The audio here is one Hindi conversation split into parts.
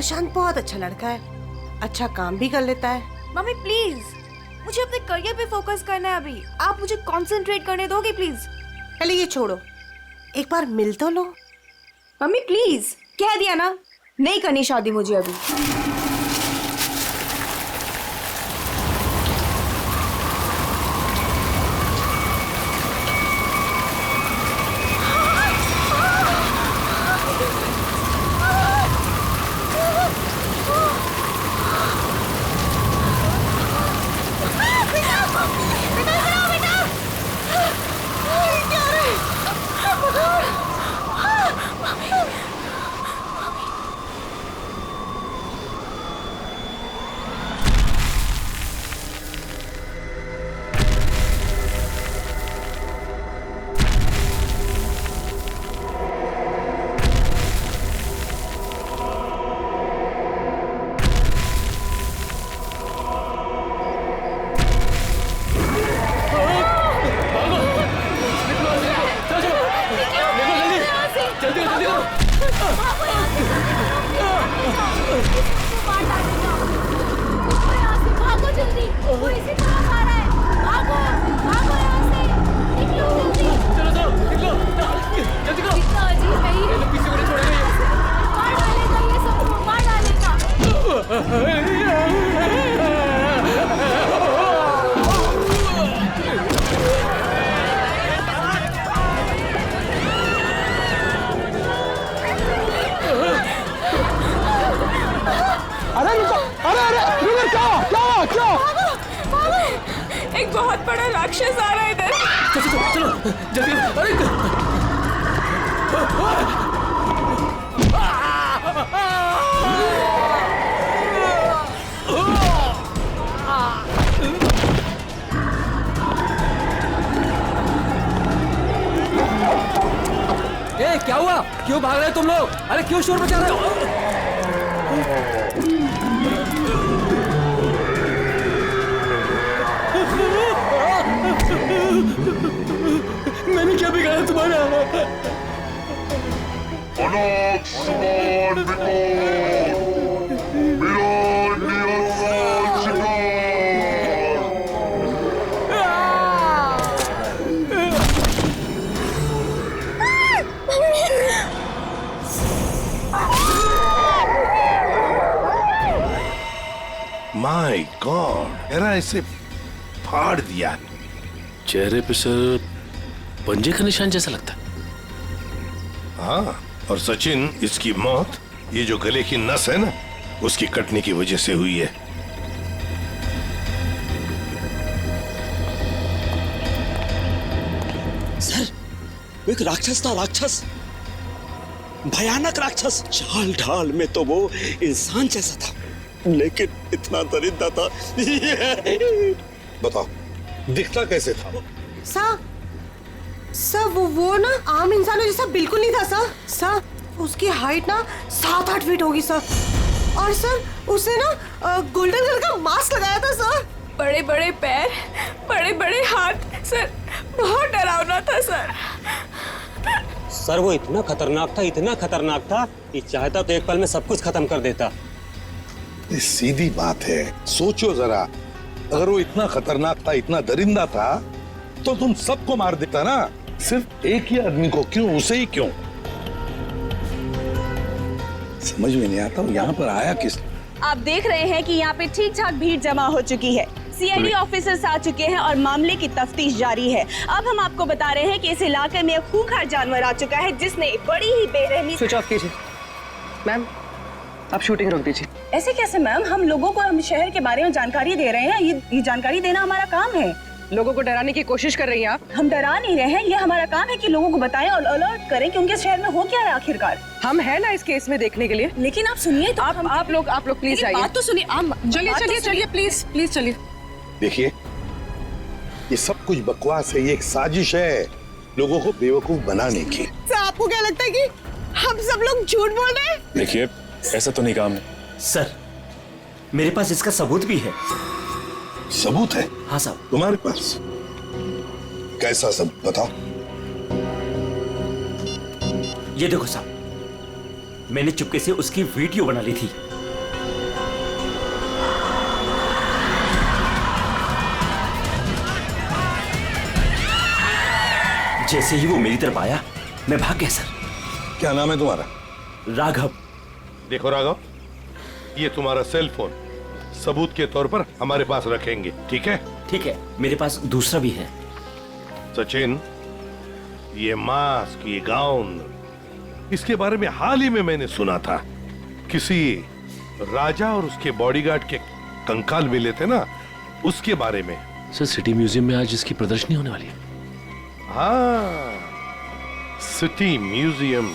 प्रशांत बहुत अच्छा लड़का है, अच्छा काम भी कर लेता है। मम्मी प्लीज, मुझे अपने करियर पे फोकस करना है अभी। आप मुझे कंसंट्रेट करने दोगे प्लीज? पहले ये छोड़ो, एक बार मिल तो लो। मम्मी प्लीज, कह दिया ना, नहीं करनी शादी मुझे अभी। एक बहुत बड़ा राक्षस आ रहा है इधर। चलो जल्दी। अरे क्या हुआ? क्यों भाग रहे हो तुम लोग? अरे क्यों शोर मचा रहे हो? मैंने क्या बिगाड़ा तुम्हारा? अनाथ समान मेरा नियंत्रण शिकार। माय गॉड, मेरा इसे फाड़ दिया। चेहरे पे सर पंजे का निशान जैसा लगता है। हाँ, और सचिन, इसकी मौत ये जो गले की नस है ना, उसकी कटने की वजह से हुई है। सर, वो एक राक्षस था, राक्षस, भयानक राक्षस। चाल ढाल में तो वो इंसान जैसा था, लेकिन इतना दरिद्र था। बताओ, दिखता कैसे था? सर वो ना आम इंसानों जैसा बिल्कुल नहीं था सर। उसकी हाइट ना 7-8 फीट होगी सर। और सर उसने ना गोल्डन कलर का मास्क लगाया था सर। बड़े बड़े पैर, बड़े बड़े हाथ, सर बहुत डरावना था सर। सर वो इतना खतरनाक था कि चाहता तो एक पल में सब कुछ खत्म कर देता। ये सीधी बात है, सोचो जरा, अगर वो इतना खतरनाक था, इतना दरिंदा था, तो तुम सबको मार देता ना, सिर्फ एक ही आदमी को क्यों, उसे ही क्यों? समझ में नहीं आता यहाँ पर आया किस? आप देख रहे हैं कि यहाँ पे ठीक ठाक भीड़ जमा हो चुकी है। सीआईडी ऑफिसर्स आ चुके हैं और मामले की तफ्तीश जारी है। अब हम आपको बता रहे हैं कि इस इलाके में एक खूंखार जानवर आ चुका है जिसने बड़ी ही बेरहमी। स्विच ऑफ कीजिए मैम, आप शूटिंग रोक दीजिए। ऐसे कैसे मैम? हम लोगों को हम शहर के बारे में जानकारी दे रहे हैं, ये जानकारी देना हमारा काम है। लोगों को डराने की कोशिश कर रही हैं आप। हम डरा नहीं रहे हैं, ये हमारा काम है कि लोगों को बताएं और अलर्ट करें कि उनके शहर में हो क्या है आखिरकार। हम है ना इस केस में देखने के लिए। लेकिन आप सुनिए तो, आप लोग प्लीज आइए। बात तो सुनिए। चलिए प्लीज चलिए। देखिए, ये सब कुछ बकवास है, ये एक साजिश है लोगों को बेवकूफ बनाने की। सर आपको क्या लगता है कि हम सब लोग झूठ बोल रहे हैं? देखिए, ऐसा तो नहीं काम है। सर मेरे पास इसका सबूत भी है। सबूत है? हाँ साहब। तुम्हारे पास कैसा सबूत, बताओ। ये देखो साहब, मैंने चुपके से उसकी वीडियो बना ली थी जैसे ही वो मेरी तरफ आया मैं भाग गया सर। क्या नाम है तुम्हारा? राघव। देखो राघव, ये तुम्हारा सेल फोन सबूत के तौर पर हमारे पास रखेंगे, ठीक है? ठीक है, मेरे पास दूसरा भी है। सचिन, ये मास्क, ये गाउन, इसके बारे में हाल ही में मैंने सुना था। किसी राजा और उसके बॉडीगार्ड के कंकाल मिले थे ना, उसके बारे में। सर सिटी म्यूजियम में आज इसकी प्रदर्शनी होने वाली है। हाँ, सिटी म्यूजियम।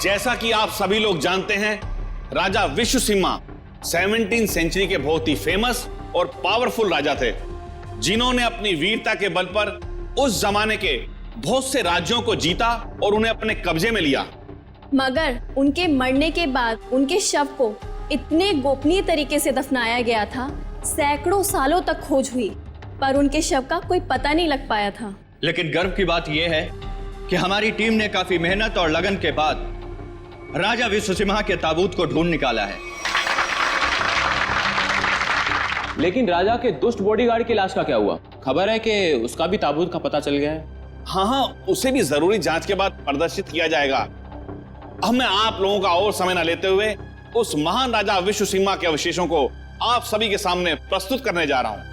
जैसा कि आप सभी लोग जानते हैं, राजा विश्वसिम्हा 17वीं सेंचुरी के बहुत ही फेमस और पावरफुल राजा थे, जिन्होंने अपनी वीरता के बल पर उस जमाने के बहुत से राज्यों को जीता और उन्हें अपने कब्जे में लिया। मगर उनके मरने के बाद उनके शव को इतने गोपनीय तरीके से दफनाया गया था, सैकड़ों सालों तक खोज हुई, पर उनके शव का कोई पता नहीं लग पाया था। लेकिन गर्व की बात यह है कि हमारी टीम ने काफी मेहनत और लगन के बाद राजा विश्वसिम्हा के ताबूत को ढूंढ निकाला है। लेकिन राजा के दुष्ट बॉडीगार्ड की लाश का क्या हुआ? खबर है कि उसका भी ताबूत का पता चल गया है। हाँ, उसे भी जरूरी जांच के बाद प्रदर्शित किया जाएगा। अब मैं आप लोगों का और समय न लेते हुए उस महान राजा विश्वसिम्हा के अवशेषों को आप सभी के सामने प्रस्तुत करने जा रहा हूं।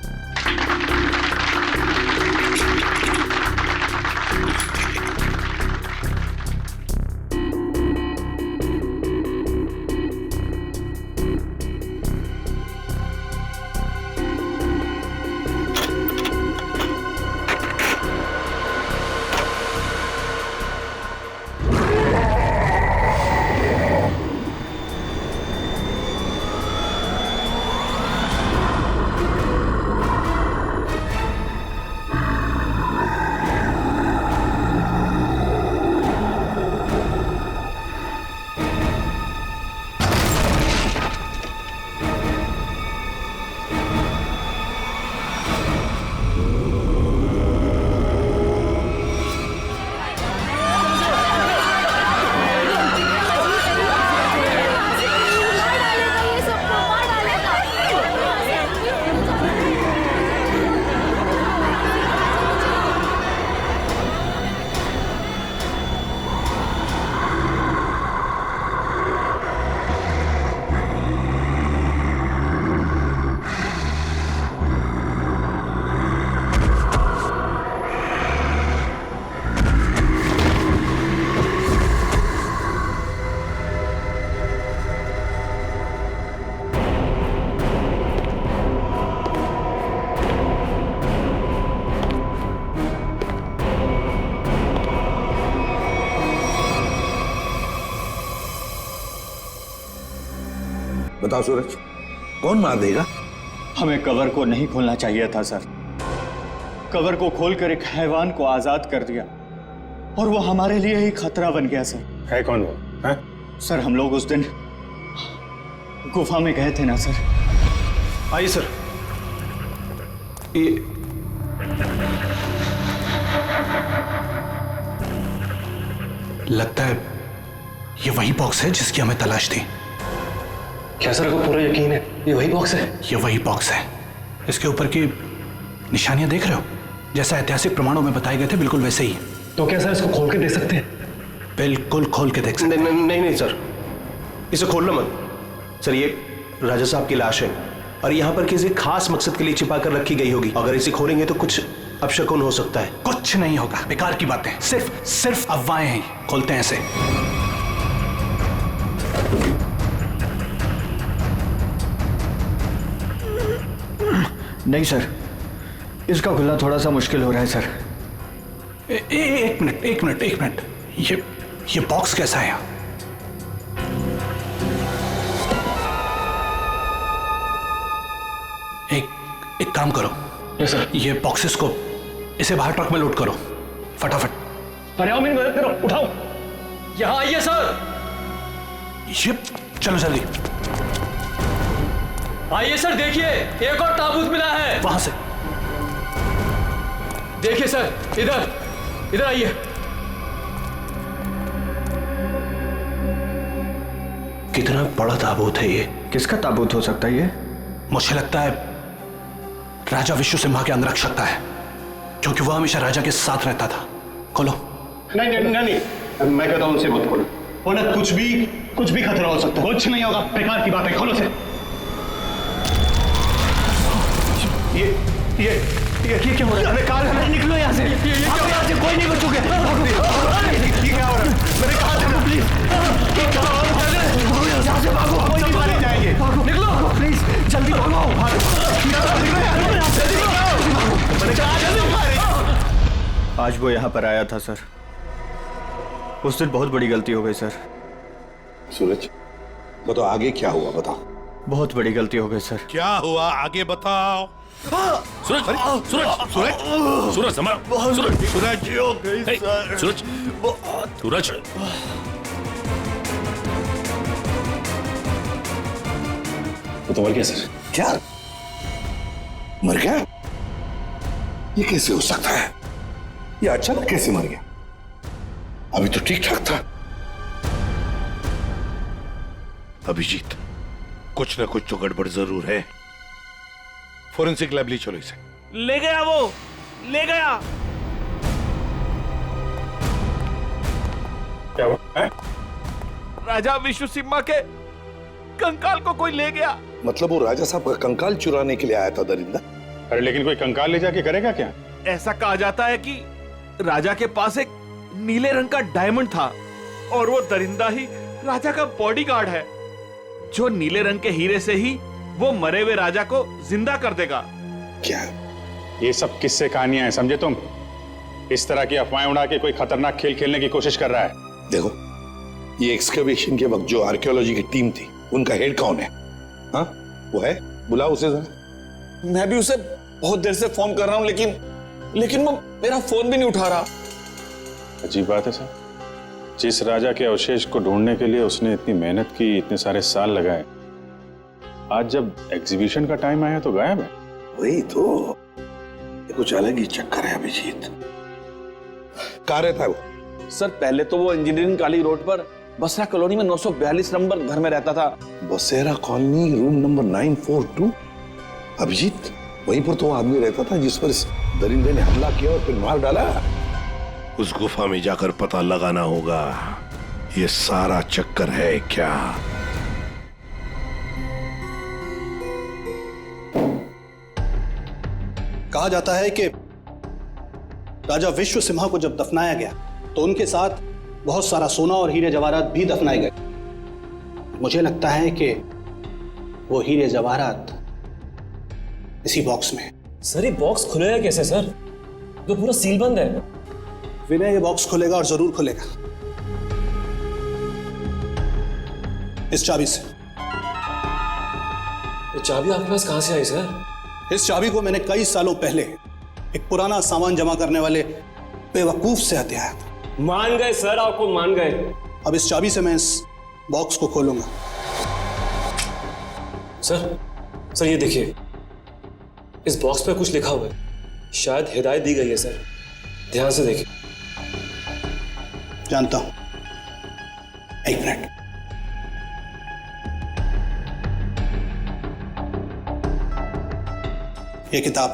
बताओ सूरज, कौन मार देगा? हमें कवर को नहीं खोलना चाहिए था सर। कवर को खोलकर एक हैवान को आजाद कर दिया और वो हमारे लिए ही खतरा बन गया सर। है कौन वो? है? सर हम लोग उस दिन गुफा में गए थे ना सर। आइए सर। ये लगता है ये वही बॉक्स है जिसकी हमें तलाश थी। क्या सर को पूरा यकीन है ये वही बॉक्स है? ये वही बॉक्स है। इसके ऊपर की निशानियां देख रहे हो? जैसा ऐतिहासिक प्रमाणों में बताए गए थे बिल्कुल वैसे ही। तो क्या सर इसको खोल के देख सकते हैं? बिल्कुल खोल के देख सकते हैं। नहीं सर, इसे खोलना मत सर। ये राजा साहब की लाश है और यहाँ पर किसी खास मकसद के लिए छिपा कर रखी गई होगी। अगर इसे खोलेंगे तो कुछ अपशकुन हो सकता है। कुछ नहीं होगा, बेकार की बातें, सिर्फ अफवाहें हैं। खोलते हैं इसे। नहीं सर, इसका खुलना थोड़ा सा मुश्किल हो रहा है सर। एक मिनट। ये बॉक्स कैसा है? एक काम करो। Yes sir. ये बॉक्सेस को इसे बाहर ट्रक में लोड करो फटाफट। अरे आओ मेरी मदद करो, उठाओ। यहाँ आइए सर। ये चलो जल्दी। आइए सर, देखिए एक और ताबूत मिला है। वहां से देखिए सर, इधर आइए। कितना बड़ा ताबूत है ये? किसका ताबूत हो सकता है ये? मुझे लगता है राजा विश्वसिम्हा के अंगरक्षक का है, क्योंकि वह हमेशा राजा के साथ रहता था। खोलो। नहीं, मैं कहता हूँ उनसे मत खोलो। वरना कुछ भी खतरा हो सकता है। कुछ नहीं होगा, बेकार की बात है, खोलो से। ये क्या हो रहा है? कार निकलो यहाँ से। यहाँ से कोई नहीं बचोगे। ये क्या हो रहा है? मैंने कहा था प्लीज। यहाँ से भागो, कोई नहीं मारे जाएंगे। निकलो प्लीज, जल्दी भागो। आज वो यहाँ पर आया था सर। उस दिन बहुत बड़ी गलती हो गई सर। सूरज, बताओ आगे क्या हुआ, बताओ। बहुत बड़ी गलती हो गई सर। क्या हुआ आगे बताओ। सूरज, सूरज, सूरज, सूरज, संभाल। सूरज, सूरज हो गई सर। सूरज, सूरज। वो तो मर गया सर। क्या मर गया? ये कैसे हो सकता है? ये अचानक कैसे मर गया? अभी तो ठीक ठाक था। अभिजीत, कुछ ना कुछ तो गड़बड़ जरूर है। फोरेंसिक लैब ले चलो इसे। ले गया, वो ले गया। क्या हुआ? राजा विश्व सिम्हा के कंकाल को कोई ले गया। मतलब वो राजा साहब का कंकाल चुराने के लिए आया था दरिंदा? अरे लेकिन कोई कंकाल ले जाके करेगा क्या? ऐसा कहा जाता है कि राजा के पास एक नीले रंग का डायमंड था और वो दरिंदा ही राजा का बॉडीगार्ड है, जो नीले रंग के हीरे से ही वो मरे हुए राजा को जिंदा कर देगा। क्या? ये सब किस्से कहानियां हैं, समझे तुम? इस तरह की अफवाहें उड़ा के कोई खतरनाक खेल खेलने की कोशिश कर रहा है। देखो, ये एक्सकवेशन के वक्त जो आर्कियोलॉजी की टीम थी, उनका हेड कौन है? हाँ, वो है, बुलाओ उसे जरा। मैं भी उसे बहुत देर से फोन कर रहा हूं, लेकिन वो मेरा फोन भी नहीं उठा रहा। अजीब बात है सर। जिस राजा के अवशेष को ढूंढने के लिए उसने इतनी मेहनत की, इतने सारे साल लगाए, आज जब एग्जीबिशन का टाइम आया तो गायब है। वही तो, ये कुछ अलग ही चक्कर है अभिजीत। कहाँ रहता है वो? सर, पहले तो वो इंजीनियरिंग कॉलेज रोड पर बसरा कॉलोनी में 942 नंबर घर में रहता था। बसेरा कॉलोनी, रूम नंबर 942। अभिजीत, वहीं पर तो वो आदमी रहता था जिस पर इस दरिंदे ने हमला किया और फिर मार डाला। उस गुफा में जाकर पता लगाना होगा ये सारा चक्कर है क्या। कहा जाता है कि राजा विश्व सिम्हा को जब दफनाया गया तो उनके साथ बहुत सारा सोना और हीरे जवाहरात भी दफनाए गए। मुझे लगता है कि वो हीरे जवाहरात इसी बॉक्स में। सर ये बॉक्स खुलेगा कैसे सर? तो पूरा सील बंद है। विनय, ये बॉक्स खुलेगा और जरूर खुलेगा इस चाबी से। ये चाबी आपके पास कहां से आई सर? इस चाबी को मैंने कई सालों पहले एक पुराना सामान जमा करने वाले बेवकूफ से हथियाया था। मान गए सर, आपको मान गए। अब इस चाबी से मैं इस बॉक्स को खोलूंगा। सर ये देखिए, इस बॉक्स पे कुछ लिखा हुआ है। शायद हिदायत दी गई है सर, ध्यान से देखिए। जानता हूं, एक मिनट। ये किताब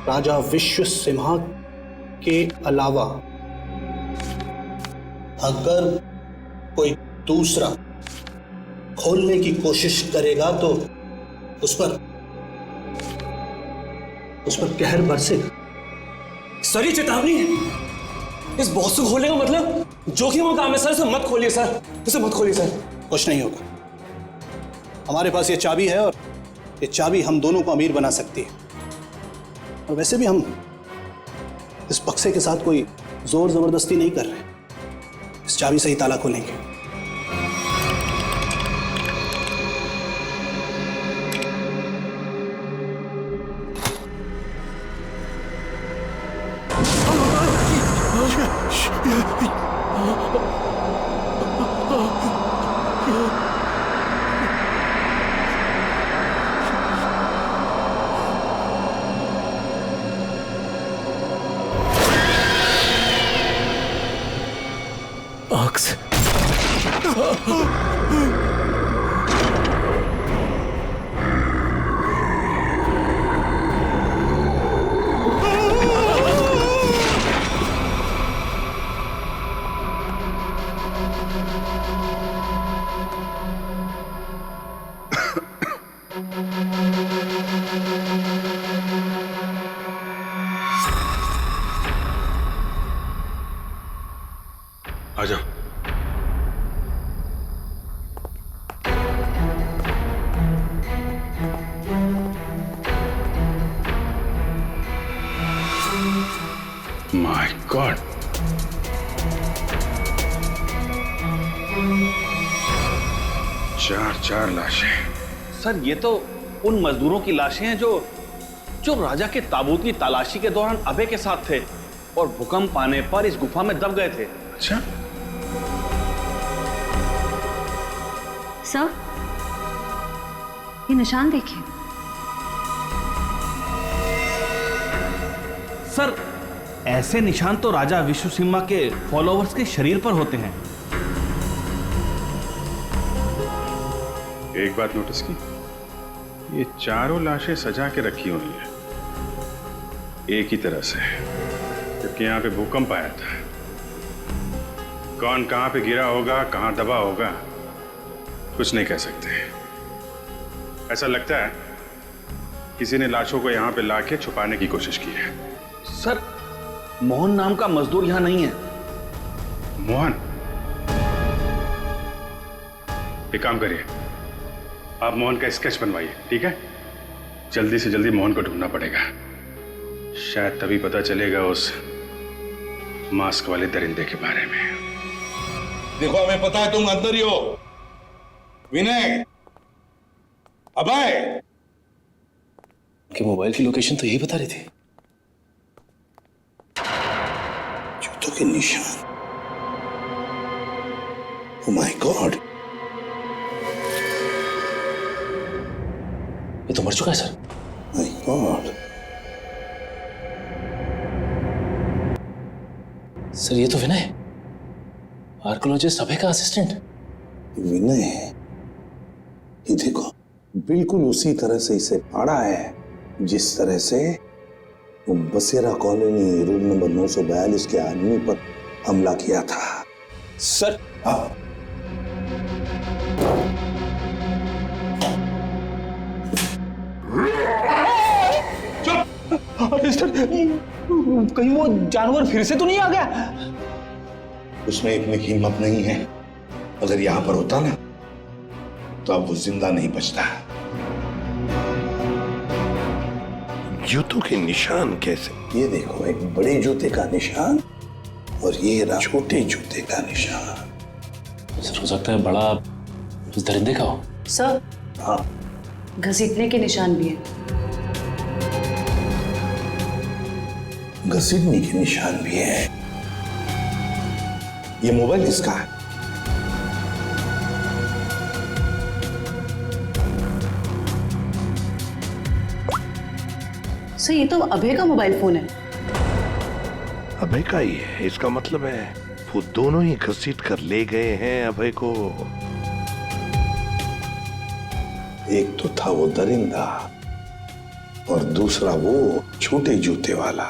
राजा विश्व सिम्हा के अलावा अगर कोई दूसरा खोलने की कोशिश करेगा तो उस पर कहर बरसेगा। सर ये चेतावनी है। इस बॉक्स को खोलने का मतलब जोखिम का काम है सर। इसे मत खोलिए सर, इसे मत खोलिए सर। कुछ नहीं होगा। हमारे पास ये चाबी है और ये चाबी हम दोनों को अमीर बना सकती है। और वैसे भी हम इस बक्से के साथ कोई जोर जबरदस्ती नहीं कर रहे। इस चाबी से ही ताला खोलेंगे। आ जाओ। माय गॉड, चार लाशें। सर ये तो उन मजदूरों की लाशें हैं जो राजा के ताबूत की तलाशी के दौरान अभय के साथ थे और भूकंप आने पर इस गुफा में दब गए थे। अच्छा, सर ये निशान देखिए। सर ऐसे निशान तो राजा विश्वसिम्हा के फॉलोअर्स के शरीर पर होते हैं। एक बात नोटिस की, ये चारों लाशें सजा के रखी हुई हैं एक ही तरह से, क्योंकि यहाँ पे भूकंप आया था। कौन कहाँ पे गिरा होगा, कहाँ दबा होगा, कुछ नहीं कह सकते। ऐसा लगता है किसी ने लाशों को यहाँ पे लाके छुपाने की कोशिश की है। सर मोहन नाम का मजदूर यहाँ नहीं है। मोहन? एक काम करिए, आप मोहन का स्केच बनवाइए, ठीक है? जल्दी से जल्दी मोहन को ढूंढना पड़ेगा। शायद तभी पता चलेगा उस मास्क वाले दरिंदे के बारे में। देखो हमें पता है तुम अंदर ही हो। विनय, अभय, कि मोबाइल की लोकेशन तो यही बता रही थी। जूतों के निशान। ओह माय गॉड, ये तो मर चुका है सर। My God. सर ये तो विनय, आर्कियोलॉजिस्ट अभय का असिस्टेंट। विनय है ये, देखो बिल्कुल उसी तरह से इसे फाड़ा है जिस तरह से वो बसेरा कॉलोनी रूम नंबर 942 के आदमी पर हमला किया था। सर कहीं वो जानवर फिर से तो नहीं आ गया? उसमें इतनी हिम्मत नहीं है। अगर यहां पर होता ना तो अब वो जिंदा नहीं बचता। जूतों के निशान कैसे? ये देखो, एक बड़े जूते का निशान और ये रहा छोटे जूते का निशान। सर हो सकता है बड़ा उस दरिंदे का हो। सर हाँ, घसीटने के निशान भी हैं। घसीटने के निशान भी है। ये मोबाइल किसका है? सर ये तो अभय का मोबाइल फोन है। अभय का ही है, इसका मतलब है वो दोनों ही घसीट कर ले गए हैं अभय को। एक तो था वो दरिंदा और दूसरा वो छोटे जूते वाला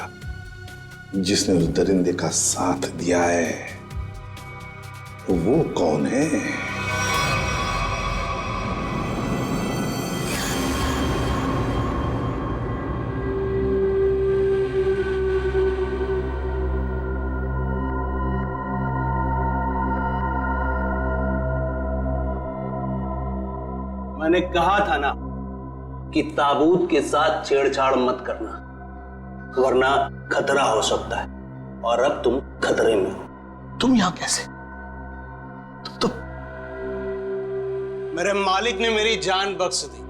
जिसने उस दरिंदे का साथ दिया है। वो कौन है? मैंने कहा था ना कि ताबूत के साथ छेड़छाड़ मत करना, वरना खतरा हो सकता है। और अब तुम खतरे में हो। तुम यहां कैसे? तुम मेरे मालिक ने मेरी जान बख्श दी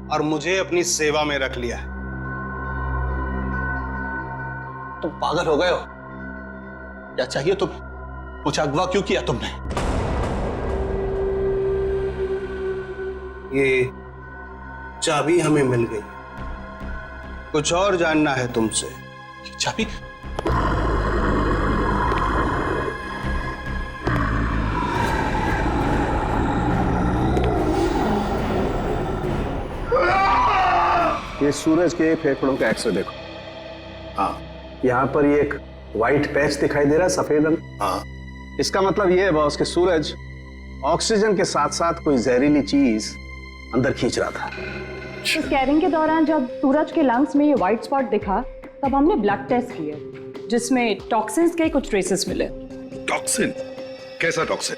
और मुझे अपनी सेवा में रख लिया है। तुम पागल हो गए हो? क्या चाहिए तुम्हें? मुझे अगवा क्यों किया तुमने? ये चाबी हमें मिल गई, कुछ और जानना है तुमसे। चाबी? ये सूरज के फेफड़ों का एक्सरे देखो। हाँ, यहाँ पर ये एक व्हाइट पैच दिखाई दे रहा है, सफेद रंग। हाँ, इसका मतलब ये है बॉस कि सूरज ऑक्सीजन के साथ साथ कोई जहरीली चीज अंदर खींच रहा था। स्कैनिंग के दौरान जब सूरज के लंग्स में ये व्हाइट स्पॉट दिखा तब हमने ब्लड टेस्ट किए जिसमें टॉक्सिन्स के कुछ ट्रेसेस मिले। टॉक्सिन? कैसा टॉक्सिन?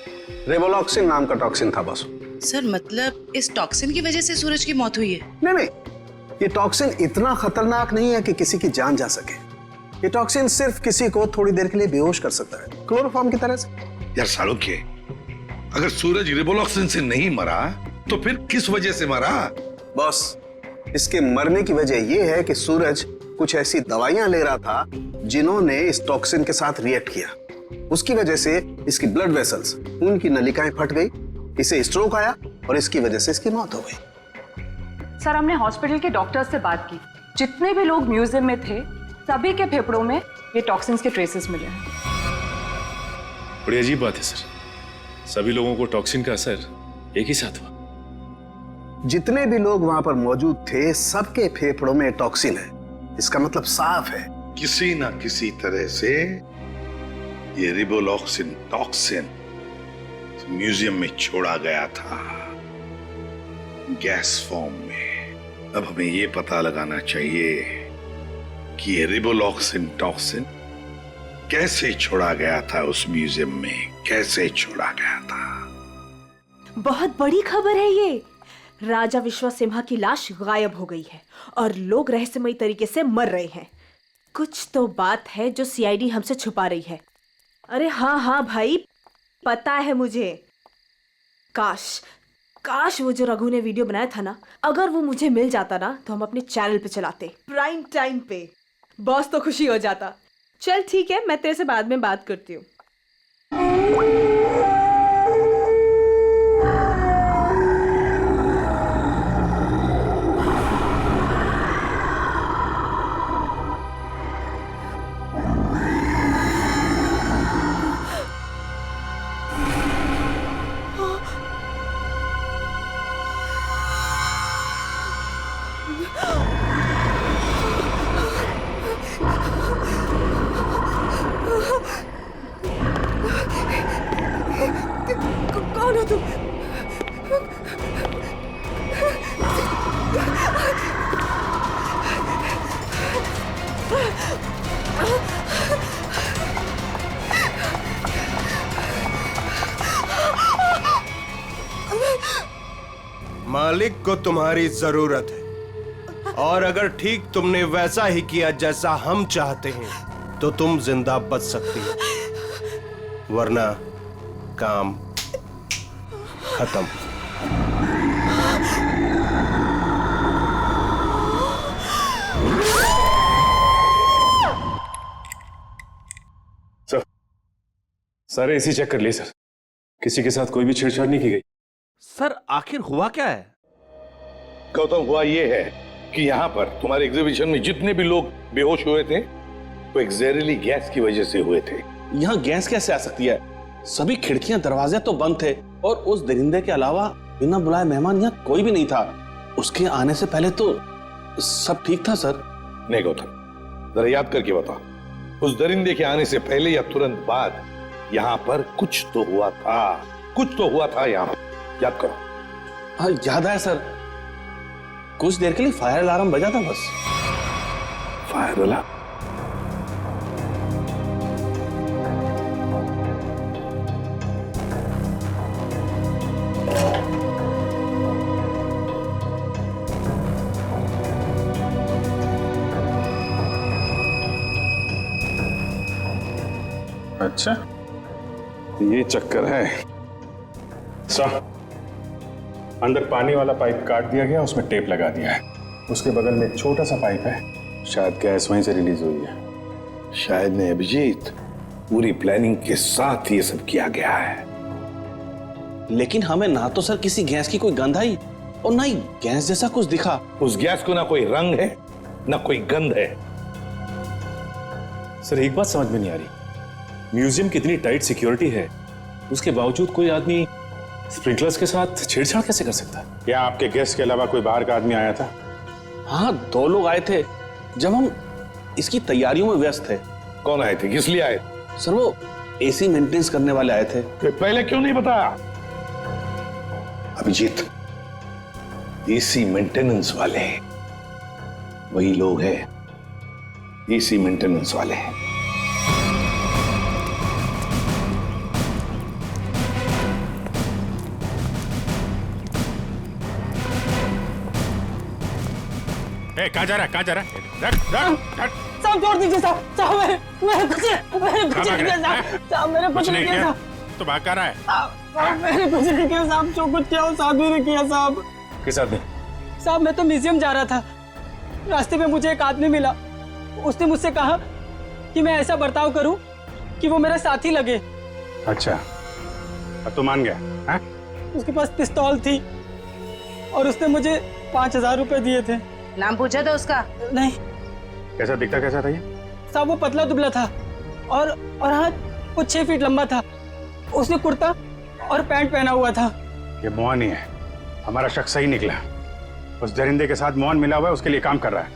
रेवोलॉक्सिन नाम का टॉक्सिन था बॉस। सर मतलब इस टॉक्सिन की वजह से सूरज की मौत हुई है? नहीं, ये टॉक्सिन इतना खतरनाक नहीं है कि किसी की जान जा सके। ये टॉक्सिन सिर्फ किसी को थोड़ी देर के लिए बेहोश कर सकता है, क्लोरोफॉर्म की तरह से। यार सालोक्य, अगर सूरज रेवोलॉक्सिन से नहीं मरा तो फिर किस वजह से मरा? बॉस, इसके मरने की वजह यह है कि सूरज कुछ ऐसी दवाइयां ले रहा था जिन्होंने इस टॉक्सिन के साथ रिएक्ट किया। उसकी वजह से इसकी ब्लड वेसल्स, खून की नलिकाएं फट गई, इसे स्ट्रोक आया और इसकी वजह से इसकी मौत हो गई। सर, हमने हॉस्पिटल के डॉक्टर्स से बात की। जितने भी लोग म्यूजियम में थे, सभी के फेफड़ों में ये टॉक्सिन्स के ट्रेसेस मिले हैं। बड़ी अजीब बात है सर, सभी लोगों को टॉक्सिन का असर एक ही साथ हुआ। जितने भी लोग वहां पर मौजूद थे, सबके फेफड़ों में टॉक्सिन है। इसका मतलब साफ है, किसी ना किसी तरह से ये रेवोलॉक्सिन टॉक्सिन म्यूजियम में छोड़ा गया था, गैस फॉर्म में। अब हमें ये पता लगाना चाहिए कि ये रेवोलॉक्सिन टॉक्सिन कैसे छोड़ा गया था उस म्यूजियम में, कैसे छोड़ा गया था। बहुत बड़ी खबर है ये। राजा विश्वसिम्हा की लाश गायब हो गई है और लोग रहस्यमयी तरीके से मर रहे हैं। कुछ तो बात है जो सीआईडी हमसे छुपा रही है। अरे हाँ भाई, पता है मुझे। काश वो जो रघु ने वीडियो बनाया था ना, अगर वो मुझे मिल जाता ना तो हम अपने चैनल पे चलाते, प्राइम टाइम पे। बॉस तो खुशी हो जाता। चल ठीक है, मैं तेरे से बाद में बात करती हूँ। कौन हो तुम? मालिक को तुम्हारी जरूरत है, और अगर ठीक तुमने वैसा ही किया जैसा हम चाहते हैं तो तुम जिंदा बच सकती हो, वरना काम खत्म। सर एसी चेक कर लिए सर, किसी के साथ कोई भी छेड़छाड़ नहीं की गई। सर आखिर हुआ क्या है? गौतम, हुआ ये है कि यहाँ पर तुम्हारे एग्जीबिशन में जितने भी लोग बेहोश हुए थे वो एक जहरीली गैस की वजह से हुए थे। यहाँ गैस कैसे आ सकती है? सभी खिड़कियां दरवाजे तो बंद थे और उस दरिंदे के अलावा बिना बुलाए मेहमान यहाँ कोई भी नहीं था। उसके आने से पहले तो सब ठीक था सर। नहीं गौतम, जरा याद करके बताओ, उस दरिंदे के आने से पहले या तुरंत बाद यहाँ पर कुछ तो हुआ था, कुछ तो हुआ था यहाँ पर। याद करो। हाँ याद है सर, कुछ देर के लिए फायर अलार्म बजा था बस। Fire alarm? अच्छा, ये चक्कर है। सर, अंदर पानी वाला पाइप काट दिया गया, उसमें टेप लगा दिया है। उसके बगल में एक छोटा सा पाइप है, शायद गैस वहीं से रिलीज हुई है। शायद नहीं अभिजीत, पूरी प्लानिंग के साथ ये सब किया गया है। लेकिन हमें ना तो सर किसी गैस की कोई गंध आई और ना ही गैस जैसा कुछ दिखा। उस गैस को ना कोई रंग है ना कोई गंध है। सर एक बात समझ में नहीं आ रही, म्यूजियम की इतनी टाइट सिक्योरिटी है, उसके बावजूद कोई आदमी स्प्रिंकलर्स के साथ छेड़छाड़ कैसे कर सकता है? क्या आपके गेस्ट के अलावा कोई बाहर का आदमी आया था? हाँ, 2 लोग आए थे जब हम इसकी तैयारियों में व्यस्त थे। कौन आए थे? किस लिए आए? सर वो एसी मेंटेनेंस करने वाले आए थे। पहले क्यों नहीं बताया? अभिजीत, एसी मेंटेनेंस वाले वही लोग हैं, एसी मेंटेनेंस वाले। कहाँ जा रहा है, कहाँ जा रहा है? रख, रख, रख। साहब छोड़ दीजिए साहब, साहब मैंने कुछ नहीं किया साहब, साहब मैंने कुछ नहीं किया साहब, तो भाग कर रहा है। साहब मैंने कुछ नहीं किया साहब, जो कुछ किया वो साहब ने किया साहब। किस आदमी? साहब मैं तो म्यूजियम जा रहा था, रास्ते में मुझे एक आदमी मिला, उसने मुझसे कहा कि मैं ऐसा बर्ताव करूं कि वो मेरा साथी लगे। अच्छा, अब तो मान गया? हाँ? उसके पास पिस्तौल थी और उसने मुझे 5,000 रुपए दिए थे। नाम पूछा था उसका? नहीं। कैसा दिखता कैसा था ये? साहब वो पतला दुबला था और हाँ वो 6 फीट लंबा था। उसने कुर्ता और पैंट पहना हुआ था। ये मोहन ही है, हमारा शक सही निकला। उस दरिंदे के साथ मोहन मिला हुआ है, उसके लिए काम कर रहा है।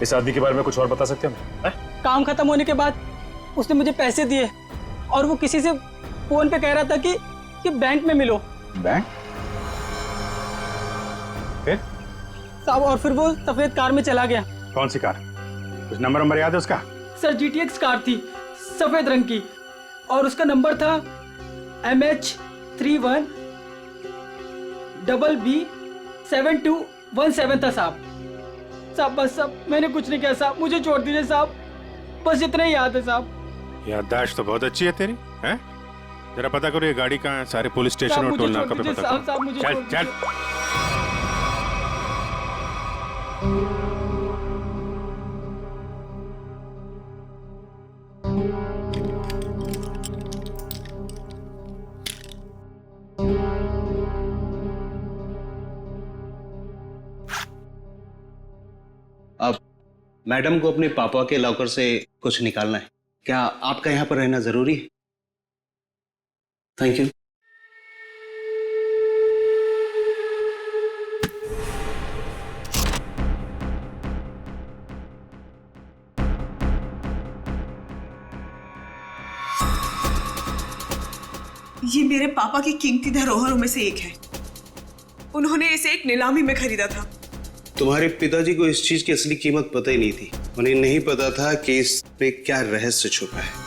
इस आदमी के बारे में कुछ और बता सकते हैं? काम खत्म होने के बाद उसने मुझे पैसे दिए और वो किसी से फोन पे कह रहा था कि बैंक में मिलो। बैंक? फिर? साहब और फिर वो सफेद कार में चला गया। कौन सी कार? कुछ नंबर याद है उसका? सर GTX कार थी, सफेद रंग की, और उसका नंबर था MH31BB7217 था साहब। साहब बस साहब मैंने कुछ नहीं किया साहब, मुझे छोड़ दीजिए साहब, बस इतना ही याद है साहब। याददाश्त तो बहुत अच्छी है तेरी, हैं? जरा पता करो ये गाड़ी कहाँ है, सारे पुलिस स्टेशन और टोल नाका पे पता करो। चल चल। अब मैडम को अपने पापा के लॉकर से कुछ निकालना है, क्या आपका यहाँ पर रहना जरूरी है? Thank you. ये मेरे पापा की कीमती धरोहरों में से एक है। उन्होंने इसे एक नीलामी में खरीदा था। तुम्हारे पिताजी को इस चीज की असली कीमत पता ही नहीं थी। उन्हें नहीं पता था कि इस पे क्या रहस्य छुपा है।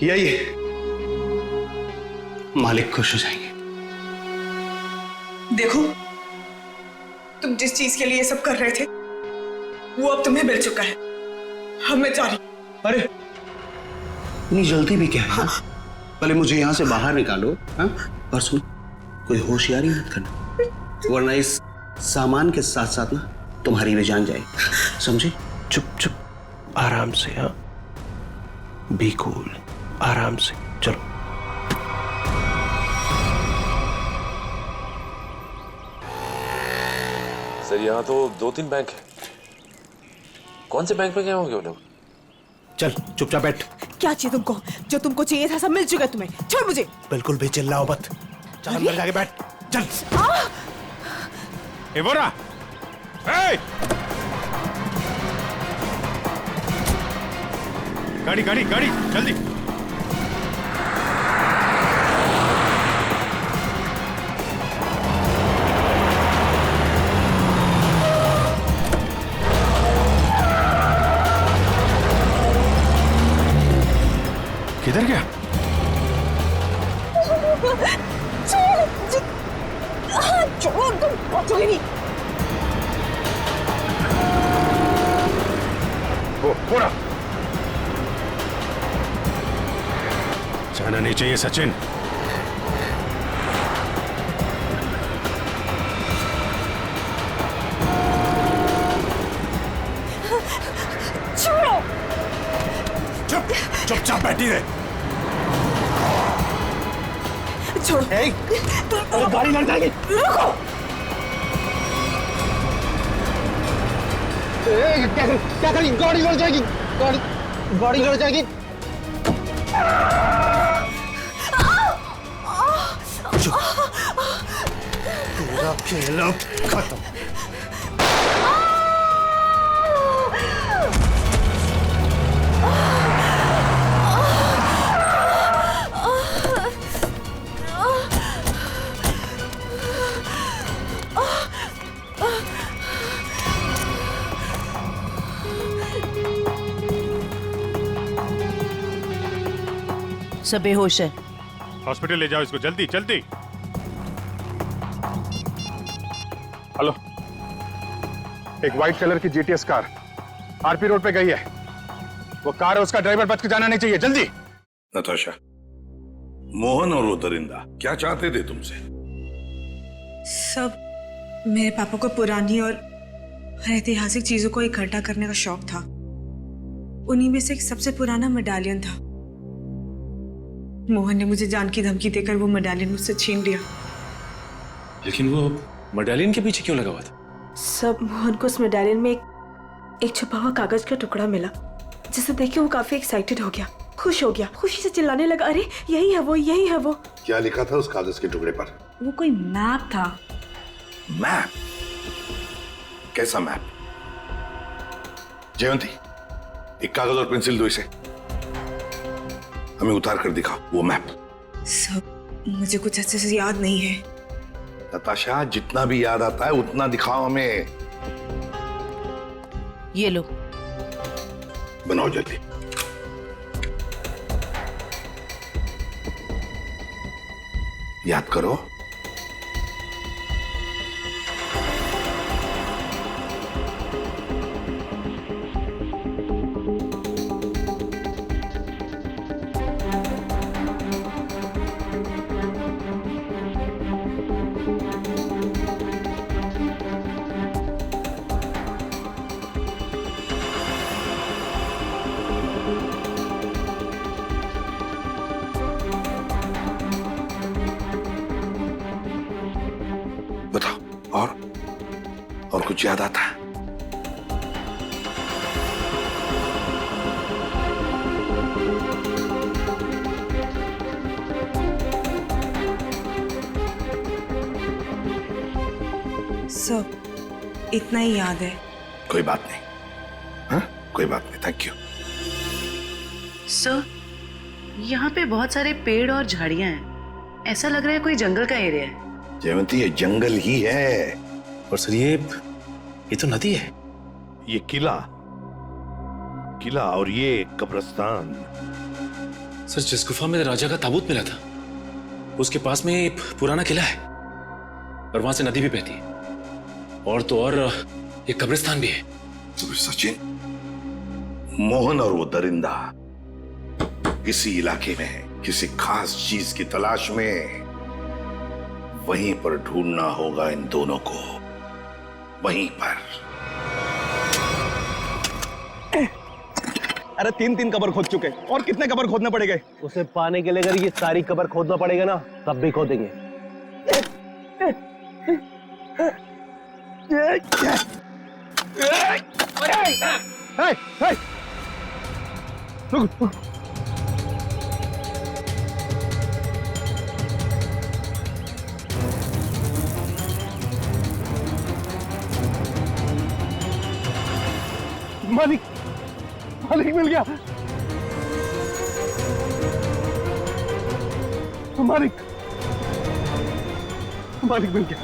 यही मालिक खुश हो जाएंगे। देखो, तुम जिस चीज के लिए सब कर रहे थे वो अब तुम्हें मिल चुका है। अब मैं जा रही। अरे इतनी जल्दी भी क्या है? हाँ। पहले मुझे यहाँ से बाहर निकालो। हाँ? और सुन, कोई होशियारी मत करना, वरना इस सामान के साथ साथ ना तुम्हारी भी जान जाएगी, समझे? चुप चुप, आराम से। हाँ, बी कूल, आराम से चलो। सर यहाँ तो 2-3 बैंक है। कौन से बैंक में गए होंगे वो लोग? चल चुपचाप बैठ। क्या चाहिए तुमको? जो तुमको चाहिए था सब मिल चुका है तुम्हें। छोड़ मुझे। बिल्कुल भी चिल्लाओ मत। चल अंदर जाके बैठ। चल। ए बोरा, ए! गाड़ी गाड़ी गाड़ी जल्दी। किधर गया? छोड़ो, तुम पहुंचोगे नहीं। बोरा, जाना नहीं चाहिए सचिन। छोड़ो। चुप चुपचाप बैठी रहे। छोड़ो। गाड़ी लड़ जाएगी। रुको। क्या करेंगे? गाड़ी लड़ जाएगी, गाड़ी लड़ जाएगी। तेरा खेल अब खत्म। सब बेहोश है। हॉस्पिटल ले जाओ इसको, जल्दी जल्दी। हेलो, एक व्हाइट कलर की जीटीएस कार आरपी रोड पे गई है। वो कार है, उसका ड्राइवर बच के जाना नहीं चाहिए, जल्दी। नताशा, मोहन और वो दरिंदा क्या चाहते थे तुमसे? सब मेरे पापा को पुरानी और ऐतिहासिक चीजों को इकट्ठा करने का शौक था। उन्हीं में से एक सबसे पुराना मेडालियन था। मोहन ने मुझे जान की धमकी देकर वो मेडालियन मुझसे छीन लिया। लेकिन वो मेडालियन के पीछे क्यों लगा हुआ था? सब मोहन को उस मेडालियन में एक छुपा हुआ कागज का टुकड़ा मिला, जिसे देख के वो काफी एक्साइटेड हो गया, खुश हो गया, खुशी से चिल्लाने लगा, अरे यही है वो, यही है वो। क्या लिखा था उस कागज के टुकड़े पर? वो कोई मैप था। मैप? कैसा मैप? जयंती, एक कागज और पेंसिल दो इसे, हमें उतार कर दिखाओ वो मैप। सब मुझे कुछ अच्छे से याद नहीं है। नताशा, जितना भी याद आता है उतना दिखाओ हमें। ये लो, बनाओ जल्दी। याद करो। बताओ, और कुछ याद आता है? सब इतना ही याद है। कोई बात नहीं, हाँ? कोई बात नहीं, थैंक यू। सर, यहाँ पे बहुत सारे पेड़ और झाड़ियां हैं। ऐसा लग रहा है कोई जंगल का एरिया है। जयवंती, ये जंगल ही है। और सर ये तो नदी है। ये किला और ये कब्रिस्तान। सर, जिस गुफा में राजा का ताबूत मिला था उसके पास में एक पुराना किला है और वहां से नदी भी बहती है, और तो और एक कब्रिस्तान भी है। तो सचिन, मोहन और वो दरिंदा किसी इलाके में किसी खास चीज की तलाश में, वहीं पर ढूंढना होगा इन दोनों को, वहीं पर। अरे 3 कब्र खोद चुके, और कितने कब्र खोदने पड़ेंगे? उसे पाने के लिए अगर ये सारी कब्र खोदना पड़ेगा ना, तब भी खोदेंगे। रुक। मालिक मिल गया। मालिक मिल गया।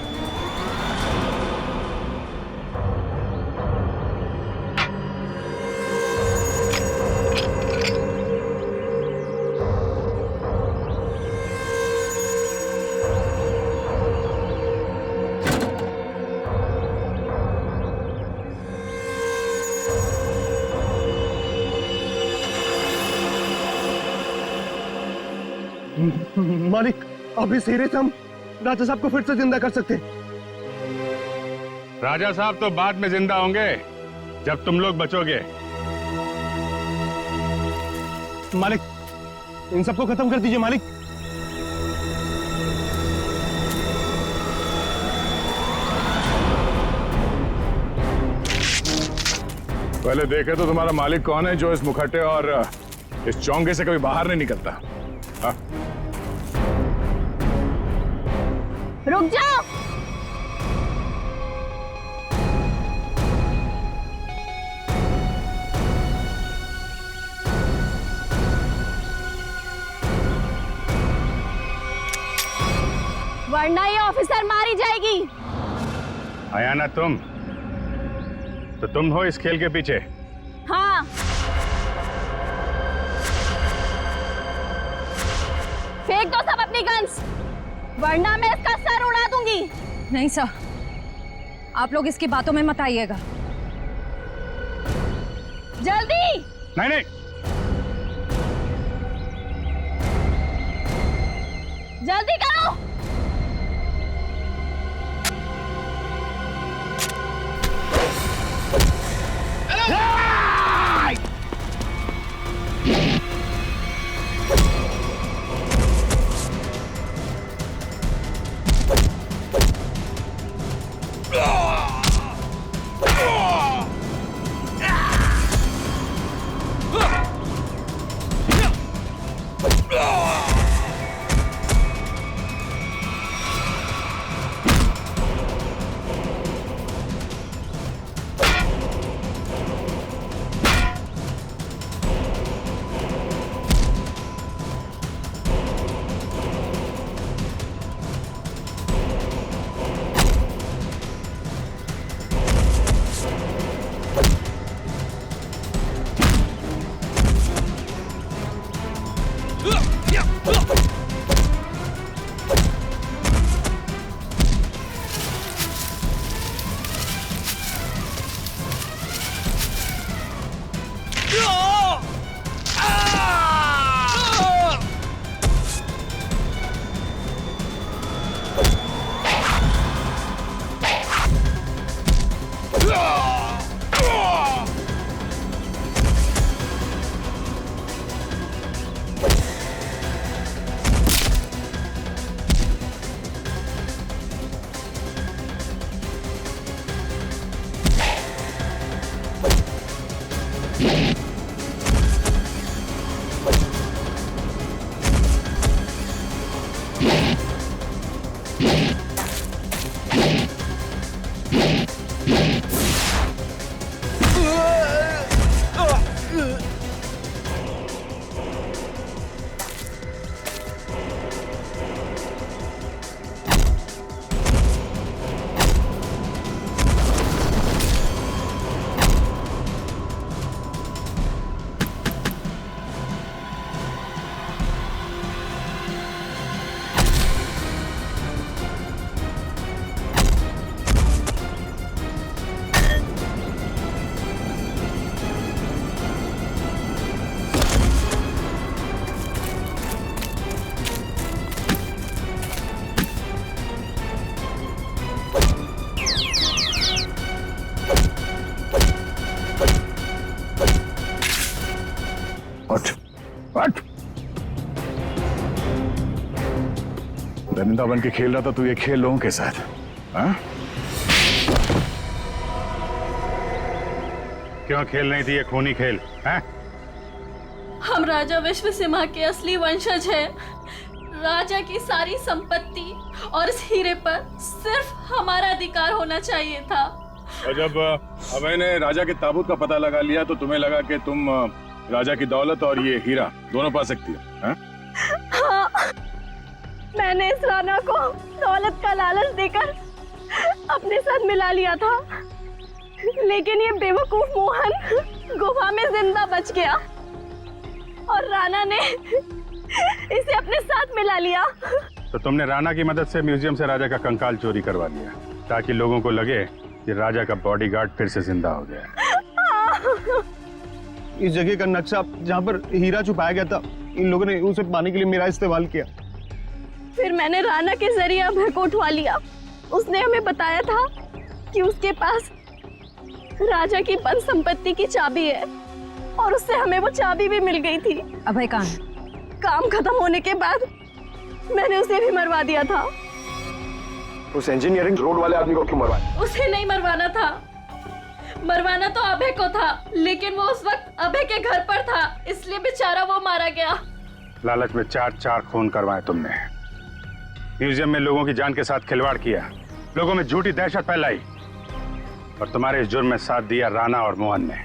मालिक, अभी सीरियस हम राजा साहब को फिर से जिंदा कर सकते हैं। राजा साहब तो बाद में जिंदा होंगे जब तुम लोग बचोगे। मालिक, इन सबको खत्म कर दीजिए मालिक। पहले देखे तो तुम्हारा मालिक कौन है जो इस मुखट्टे और इस चौंगे से कभी बाहर नहीं निकलता। हाँ? रुक जाओ। वरना ये ऑफिसर मारी जाएगी। आया ना तुम, तो तुम हो इस खेल के पीछे। हाँ, फेंक दो सब अपनी गन्स, वरना मैं इसका सर उड़ा दूंगी। नहीं सर, आप लोग इसकी बातों में मत आइएगा। जल्दी। नहीं नहीं, जल्दी करो। दरिंदा बन के खेल रहा था तू ये खेल लोगों के साथ। हाँ? क्यों खेल रही थी ये खूनी खेल? हैं? हम राजा विश्व सिम्हा के असली वंशज हैं। राजा की सारी संपत्ति और इस हीरे पर सिर्फ हमारा अधिकार होना चाहिए था। और जब मैंने राजा के ताबूत का पता लगा लिया तो तुम्हें लगा कि तुम राजा की दौलत और ये हीरा दोनों पा सकती हो। हाँ? हाँ, मैंने इस राणा को दौलत का लालच देकर अपने साथ मिला लिया था, लेकिन ये बेवकूफ मोहन गुफा में जिंदा बच गया और राणा ने इसे अपने साथ मिला लिया। तो तुमने राणा की मदद से म्यूजियम से राजा का कंकाल चोरी करवा लिया ताकि लोगों को लगे कि राजा का बॉडीगार्ड फिर से जिंदा हो गया। इस जगह का नक्शा जहाँ पर हीरा छुपाया गया था, इन लोगों ने उसे पाने के लिए मेरा इस्तेमाल किया। फिर मैंने राणा के जरिए अभय को उठवा लिया। उसने हमें बताया था कि उसके पास राजा की बंद संपत्ति की चाबी है और उससे हमें वो चाबी भी मिल गई थी। अभय कहाँ है? काम खत्म होने के बाद मैंने उसे भी मरवा दिया था। उस इंजीनियरिंग रोड वाले आदमी को क्यों मरवाया? उसे नहीं मरवाना था, मरवाना तो अभय को था, लेकिन वो उस वक्त अभय के घर पर था, इसलिए बेचारा वो मारा गया। लालच में 4 खून करवाए तुमने, म्यूजियम में लोगों की जान के साथ खिलवाड़ किया, लोगों में झूठी दहशत फैलाई, और तुम्हारे इस जुर्म में साथ दिया राणा और मोहन ने।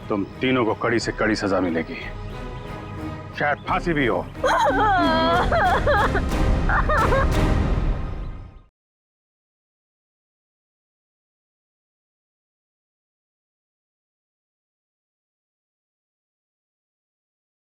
तुम तीनों को कड़ी से कड़ी सजा मिलेगी, शायद फांसी भी हो।